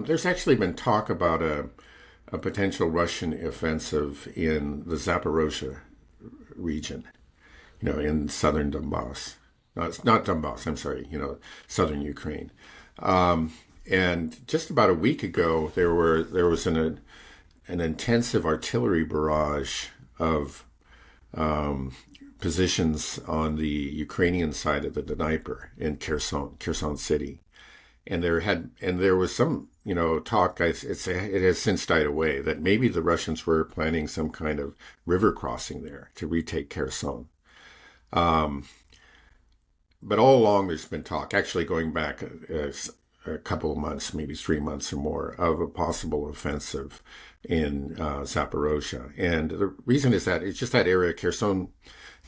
There's actually been talk about a potential Russian offensive in the Zaporizhzhia region, in southern Donbass. No, it's not Donbass, I'm sorry, southern Ukraine. And just about a week ago, there was an intensive artillery barrage of positions on the Ukrainian side of the Dnieper in Kherson City. And there was some talk. It has since died away that maybe the Russians were planning some kind of river crossing there to retake Kherson. Um, but all along there's been talk, actually going back a couple of months, maybe 3 months or more, of a possible offensive in Zaporozhye. And the reason is that it's just that area, Kherson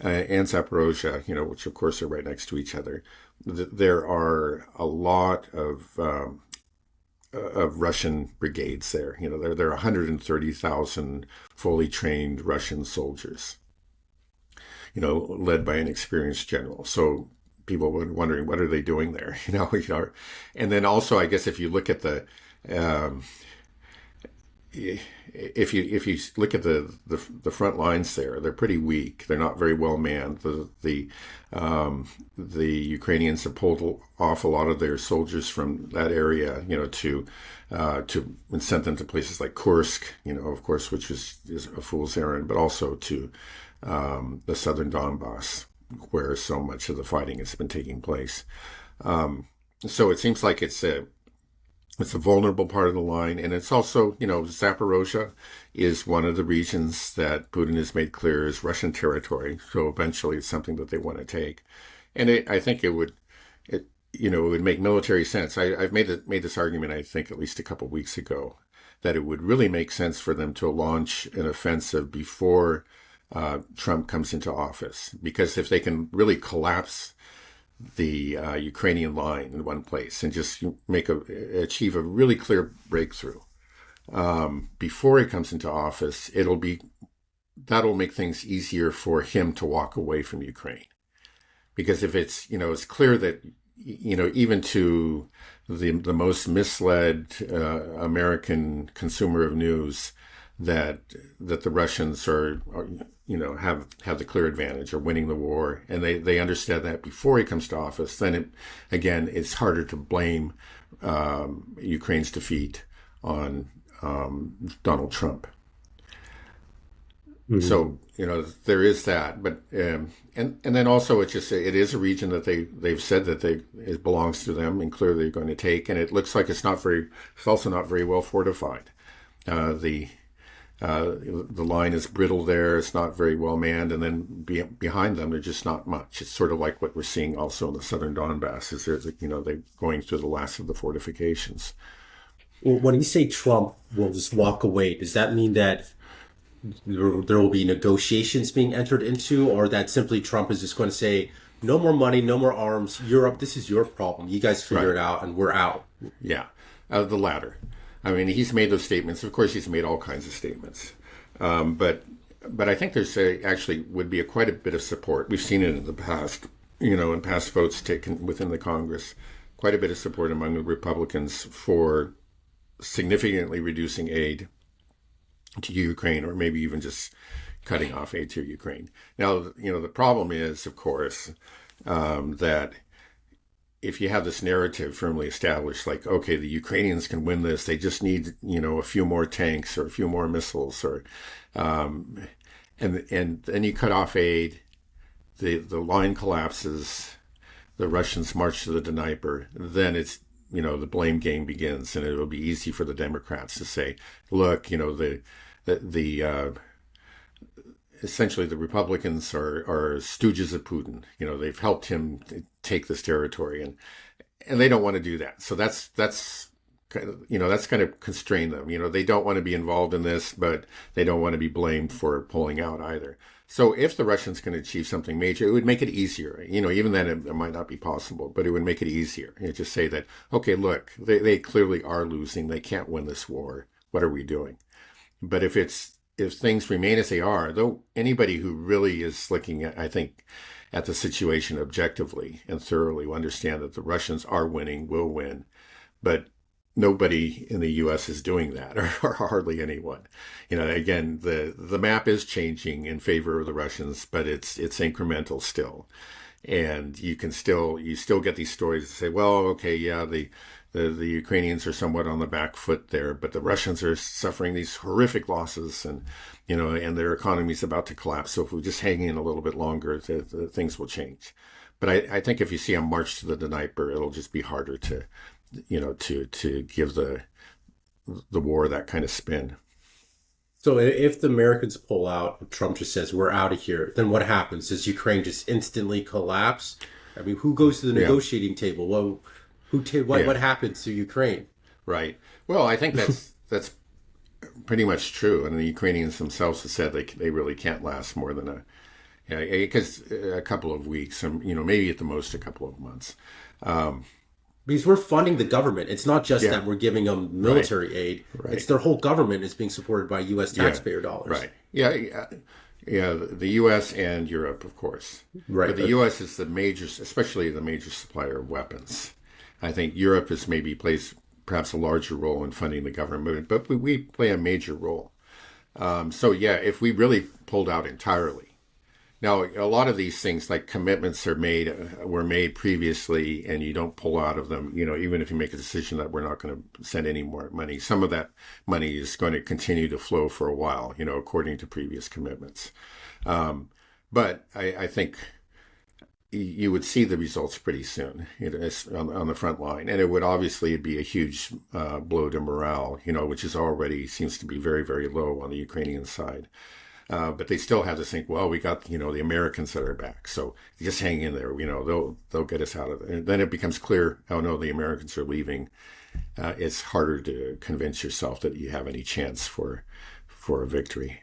and Zaporozhye, which of course are right next to each other. There are a lot of Russian brigades there. There are 130,000 fully trained Russian soldiers, led by an experienced general. So people were wondering, what are they doing there? And then also, I guess if you look at um, if you look at the front lines there, they're pretty weak. They're not very well manned. The Ukrainians have pulled off a lot of their soldiers from that area, to and sent them to places like Kursk, of course, which is a fool's errand, but also to the southern Donbass, where so much of the fighting has been taking place. So it seems like it's a vulnerable part of the line, and it's also, Zaporozhye is one of the regions that Putin has made clear is Russian territory. So eventually, it's something that they want to take, and I think it would make military sense. I've made this argument, I think, at least a couple of weeks ago, that it would really make sense for them to launch an offensive before Trump comes into office, because if they can really collapse the Ukrainian line in one place and just achieve a really clear breakthrough before he comes into office, that'll make things easier for him to walk away from Ukraine. Because if it's clear that even to the most misled American consumer of news, that the Russians have the clear advantage of winning the war, and they understand that before he comes to office, then it's harder to blame Ukraine's defeat on Donald Trump. Mhm. So there is that, but and then also it is a region that they've said that it belongs to them, and clearly they're going to take, and it looks like it's also not very well fortified. The line is brittle there. It's not very well manned. And then behind them, there's just not much. It's sort of like what we're seeing also in the southern Donbass, is they're going through the last of the fortifications. Well, when you say Trump will just walk away, does that mean that there will be negotiations being entered into, or that simply Trump is just going to say, no more money, no more arms, Europe, this is your problem. You guys figure Right. it out and we're out. Yeah. The latter. I mean, he's made those statements. Of course, he's made all kinds of statements. But I think there's actually would be quite a bit of support. We've seen it in the past, in past votes taken within the Congress, quite a bit of support among the Republicans for significantly reducing aid to Ukraine, or maybe even just cutting off aid to Ukraine. Now, the problem is, of course, that if you have this narrative firmly established, like, okay, the Ukrainians can win this, they just need, a few more tanks or a few more missiles, or, and then you cut off aid, the line collapses, the Russians march to the Dnieper, then the blame game begins, and it'll be easy for the Democrats to say, look, the essentially the Republicans are stooges of Putin. They've helped him take this territory, and they don't want to do that. So that's that's going to constrain them. They don't want to be involved in this, but they don't want to be blamed for pulling out either. So if the Russians can achieve something major, it would make it easier. Even then it might not be possible, but it would make it easier. Just say that, okay, look, they clearly are losing. They can't win this war. What are we doing? But if things remain as they are, though, anybody who really is looking at, I think, at the situation objectively and thoroughly will understand that the Russians are winning, will win. But nobody in the U.S. is doing that, or hardly anyone. Again, the map is changing in favor of the Russians, but it's incremental still. And you still get these stories that say, well, okay, yeah, the Ukrainians are somewhat on the back foot there, but the Russians are suffering these horrific losses, and and their economy is about to collapse. So if we just hang in a little bit longer, the things will change. But I think if you see a march to the Dnieper, it'll just be harder to to give the war that kind of spin. So if the Americans pull out, Trump just says, we're out of here, then what happens? Does Ukraine just instantly collapse? I mean, who goes to the negotiating table? Well, what happens to Ukraine? Right. Well, I think that's pretty much true. And the Ukrainians themselves have said they really can't last more than because a couple of weeks, and maybe at the most a couple of months. Because we're funding the government. It's not just that we're giving them military aid. Right. It's their whole government is being supported by U.S. taxpayer dollars. Right. Yeah. The U.S. and Europe, of course. Right. But the U.S. is especially the major supplier of weapons. I think Europe plays perhaps a larger role in funding the government, but we play a major role. If we really pulled out entirely. Now, a lot of these things, like commitments, were made previously, and you don't pull out of them. Even if you make a decision that we're not going to send any more money, some of that money is going to continue to flow for a while. According to previous commitments. But I think you would see the results pretty soon on the front line, and it would obviously be a huge blow to morale. Which is already seems to be very, very low on the Ukrainian side. But they still have to think, well, we got, the Americans that are back. So just hang in there, they'll get us out of it. And then it becomes clear, oh no, the Americans are leaving. It's harder to convince yourself that you have any chance for a victory.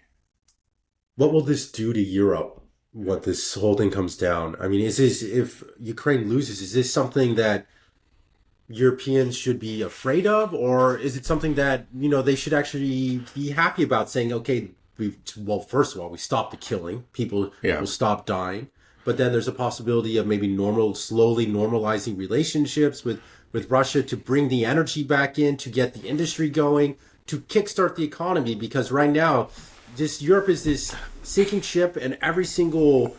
What will this do to Europe? What this whole thing comes down? I mean, if Ukraine loses, is this something that Europeans should be afraid of? Or is it something that, they should actually be happy about, saying, okay, first of all, we stop the killing. People will stop dying. But then there's a possibility of maybe slowly normalizing relationships with Russia to bring the energy back in, to get the industry going, to kickstart the economy. Because right now, Europe is this sinking ship, and every single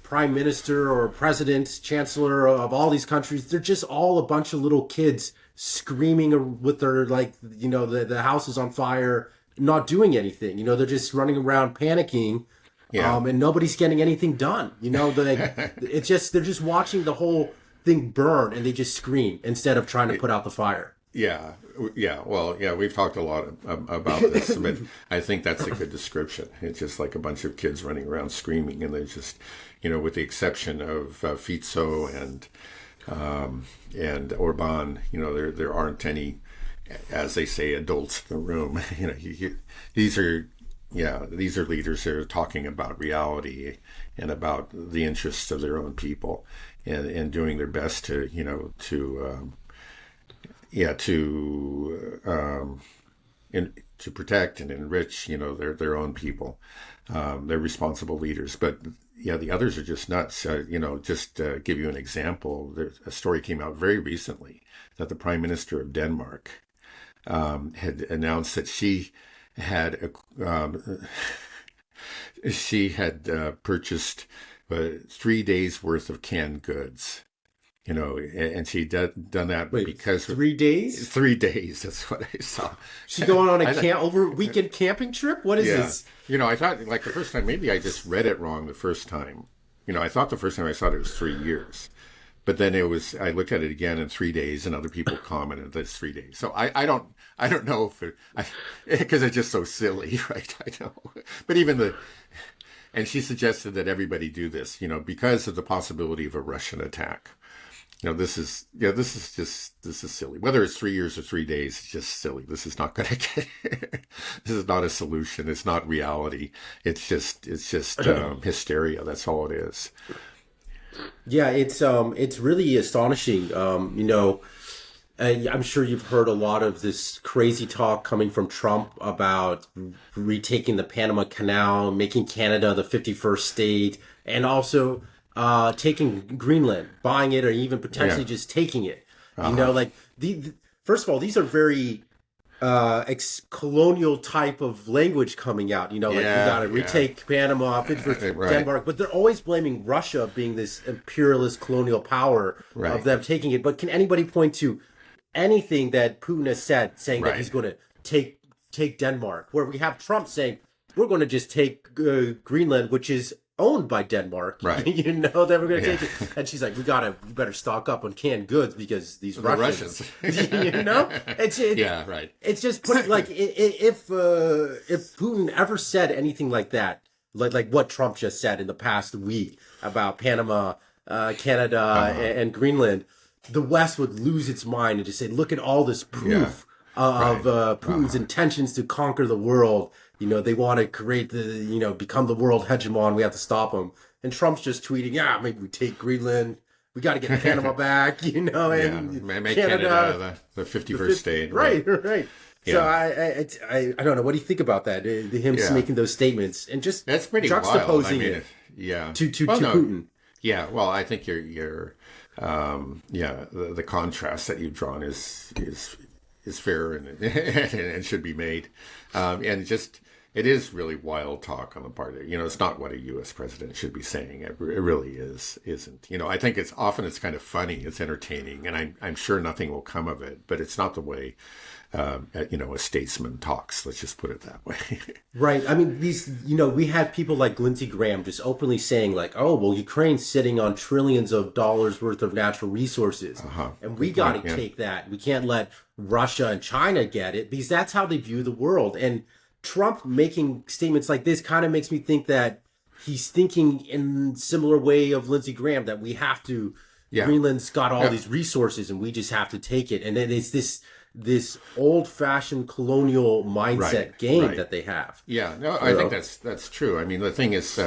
prime minister or president, chancellor of all these countries, they're just all a bunch of little kids screaming with their, the house is on fire, not doing anything. They're just running around panicking, and nobody's getting anything done. It's just, they're just watching the whole thing burn, and they just scream instead of trying to put out the fire. Yeah. Well, we've talked a lot about this, but I think that's a good description. It's just like a bunch of kids running around screaming, and they're just, with the exception of Fico and Orban, there aren't any, as they say, adults in the room. These are leaders that are talking about reality and about the interests of their own people, and doing their best to protect and enrich their own people. They're responsible leaders, but the others are just nuts. Give you an example. A story came out very recently that the Prime Minister of Denmark had announced that she had purchased 3 days worth of canned goods. And she done that because 3 days. 3 days. That's what I saw. She going on a weekend camping trip. What is this? I thought, like, the first time, maybe I just read it wrong the first time. I thought the first time I saw it was 3 years. But then I looked at it again in 3 days, and other people commented that it's 3 days. So I don't know because it's just so silly, right? I know. But and she suggested that everybody do this, because of the possibility of a Russian attack. This is silly. Whether it's 3 years or 3 days, it's just silly. This is not going to get. This is not a solution. It's not reality. It's just hysteria. That's all it is. Yeah, it's really astonishing. I'm sure you've heard a lot of this crazy talk coming from Trump about retaking the Panama Canal, making Canada the 51st state, and also taking Greenland, buying it, or even potentially just taking it. first of all, these are very colonial type of language coming out. Like we got to retake Panama, fit for Denmark, but they're always blaming Russia being this imperialist colonial power of them taking it. But can anybody point to anything that Putin has said saying that he's going to take Denmark? Where we have Trump saying we're going to just take Greenland, which is owned by Denmark, that we're going to take it, and she's like, we better stock up on canned goods because these Russians. It's just putting like if Putin ever said anything like that, like what Trump just said in the past week about Panama, Canada, and Greenland, the West would lose its mind and just say, look at all this proof of Putin's intentions to conquer the world. They want to create become the world hegemon. We have to stop them. And Trump's just tweeting, maybe we take Greenland. We got to get Panama back, and make Canada the 51st state. Right. Yeah. So I don't know. What do you think about that? Him making those statements and just that's pretty juxtaposing wild. To Putin. Yeah. Well, I think you're the contrast that you've drawn is fair and should be made, and just. It is really wild talk on the part of, it's not what a U.S. president should be saying. It really isn't. I think it's kind of funny. It's entertaining, and I'm sure nothing will come of it. But it's not the way, a statesman talks. Let's just put it that way. Right. I mean, we had people like Lindsey Graham just openly saying like, oh, well, Ukraine's sitting on trillions of dollars worth of natural resources, and we got to take that. We can't let Russia and China get it because that's how they view the world. And Trump making statements like this kind of makes me think that he's thinking in similar way of Lindsey Graham, that we have to, Greenland's got all these resources and we just have to take it. And then it's this old fashioned colonial mindset game that they have. Yeah, no, I think that's true. I mean, the thing is,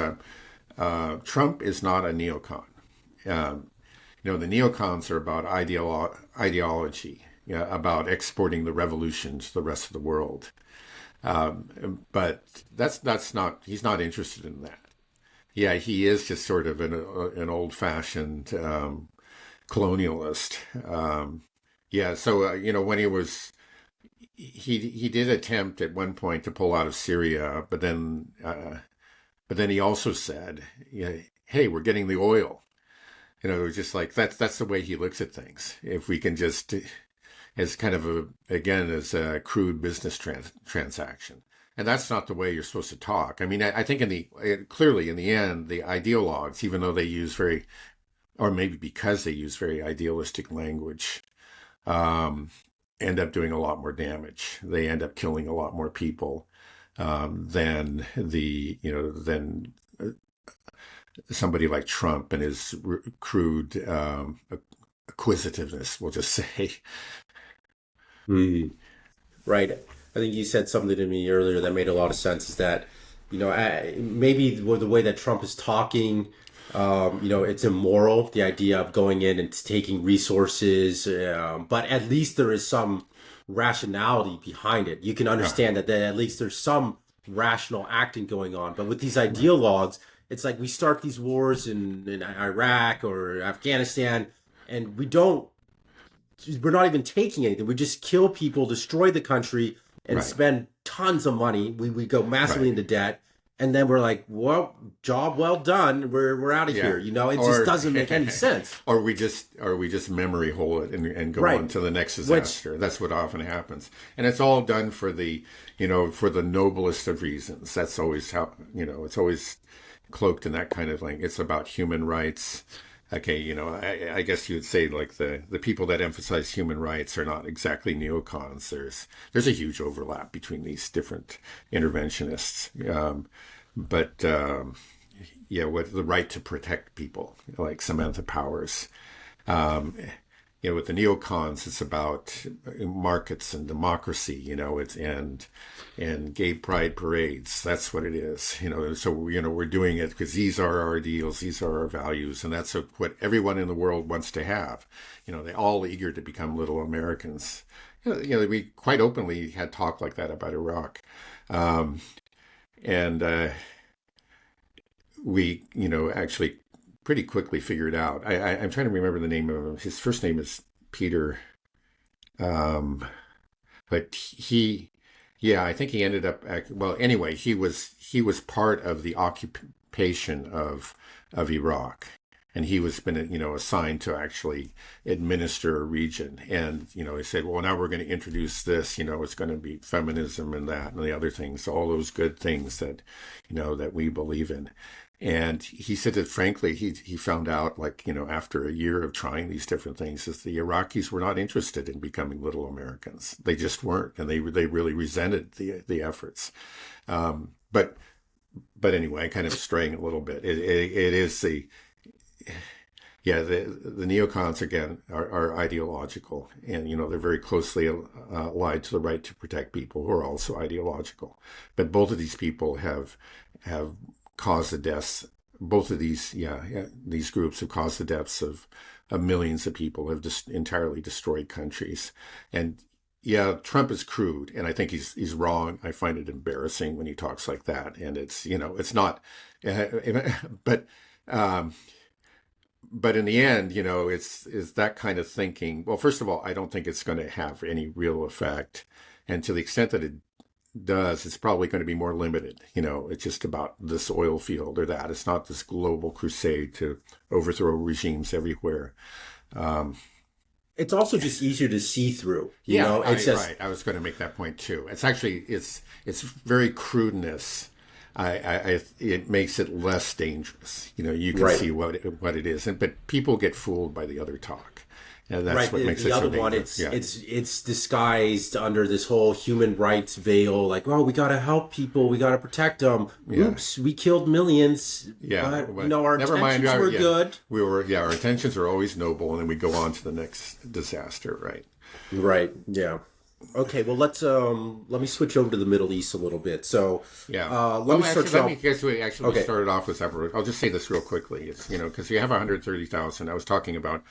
Trump is not a neocon. The neocons are about ideology, about exporting the revolution to the rest of the world. But that's not, he's not interested in that. Yeah, he is just sort of an old-fashioned colonialist. So when he did attempt at one point to pull out of Syria, but then he also said, hey, we're getting the oil. It was just like that's the way he looks at things. If we can just, as kind of as a crude business transaction. And that's not the way you're supposed to talk. I mean, I think clearly in the end, the ideologues, even though they use or maybe because they use very idealistic language, end up doing a lot more damage. They end up killing a lot more people than somebody like Trump and his crude acquisitiveness, we'll just say. Right. I think you said something to me earlier that made a lot of sense, is that, maybe the way that Trump is talking, it's immoral, the idea of going in and taking resources, but at least there is some rationality behind it. You can understand that at least there's some rational acting going on. But with these ideologues, it's like we start these wars in Iraq or Afghanistan, and we're not even taking anything. We just kill people, destroy the country, and spend tons of money. We go massively into debt, and then we're like, well, job well done. We're out of here. It just doesn't make any sense. Or we just memory hole it and go on to the next disaster. That's what often happens, and it's all done for the noblest of reasons. That's always how it's always cloaked in that kind of thing. It's about human rights. Okay, I guess you would say like the people that emphasize human rights are not exactly neocons. There's a huge overlap between these different interventionists. With the right to protect people, like Samantha Powers. With the neocons, it's about markets and democracy, it's and gay pride parades. That's what it is, So we're doing it because these are our ideals, these are our values, and that's what everyone in the world wants to have. They're all eager to become little Americans. We quite openly had talk like that about Iraq, we actually pretty quickly figured out. I'm trying to remember the name of him. His first name is Peter. Um, but yeah, I think he ended up, well, anyway, he was part of the occupation of Iraq. And he was been, assigned to actually administer a region. And, he said, well, now we're going to introduce this, it's going to be feminism and that and the other things, all those good things that, that we believe in. And he said that frankly, he found out, like, after a year of trying these different things, is the Iraqis were not interested in becoming little Americans. They just weren't. And they really resented the efforts. But anyway, kind of straying a little bit. It is the neocons again are ideological, and they're very closely allied to the right to protect people who are also ideological. But both of these people have caused the deaths. Both of these groups have caused the deaths of millions of people. Have just entirely destroyed countries. And yeah, Trump is crude, and I think he's wrong. I find it embarrassing when he talks like that, and it's not, but. But in the end, it's that kind of thinking. Well, first of all, I don't think it's going to have any real effect. And to the extent that it does, it's probably going to be more limited. It's just about this oil field or that. It's not this global crusade to overthrow regimes everywhere. It's also just easier to see through. It's just right. I was going to make that point too. It's actually it's very crudeness. It makes it less dangerous. You can Right. see what it is, but people get fooled by the other talk, and that's Right. what makes The it so other one, dangerous. Yeah, it's disguised under this whole human rights veil. Like, oh, we got to help people, we got to protect them. yeah, Oops, we killed millions. yeah. But our Never mind. intentions were Yeah, good. our intentions are always noble, and then we go on to the next disaster. Right. Right. Yeah. Okay. Well, let me switch over to the Middle East a little bit. So, Yeah. let me start off. We Okay. started off with Zaporizhzhia. I'll just say this real quickly. It's because you have 130,000. I was talking about.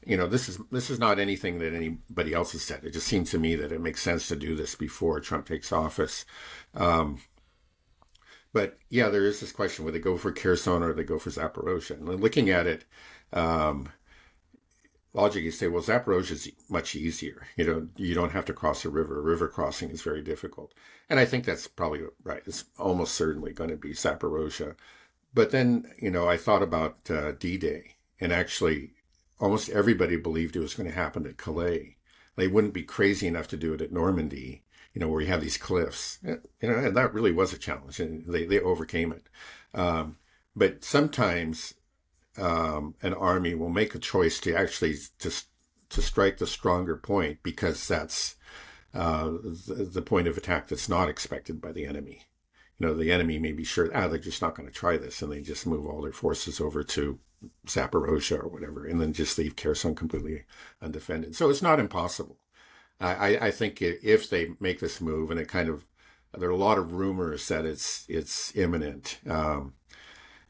This is not anything that anybody else has said. It just seems to me that it makes sense to do this before Trump takes office. But yeah, there is this question: whether they go for Kherson or they go for Zaporizhzhia. And looking at it, logic, you say, well, Zaporizhzhia is much easier. You don't have to cross a river. River crossing is very difficult. And I think that's probably right. It's almost certainly going to be Zaporizhzhia. But then, I thought about D-Day, and actually almost everybody believed it was going to happen at Calais. They wouldn't be crazy enough to do it at Normandy, where you have these cliffs. And that really was a challenge, and they overcame it. But sometimes an army will make a choice to actually to strike the stronger point because that's the point of attack that's not expected by the enemy. The enemy may be sure, they're just not going to try this, and they just move all their forces over to Zaporizhzhia or whatever, and then just leave Kherson completely undefended. So it's not impossible. I think if they make this move, and there are a lot of rumors that it's imminent.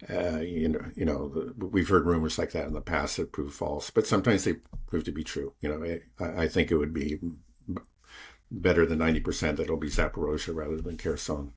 We've heard rumors like that in the past that prove false, but sometimes they prove to be true. I think it would be better than 90% that it'll be Zaporizhzhia rather than Kherson.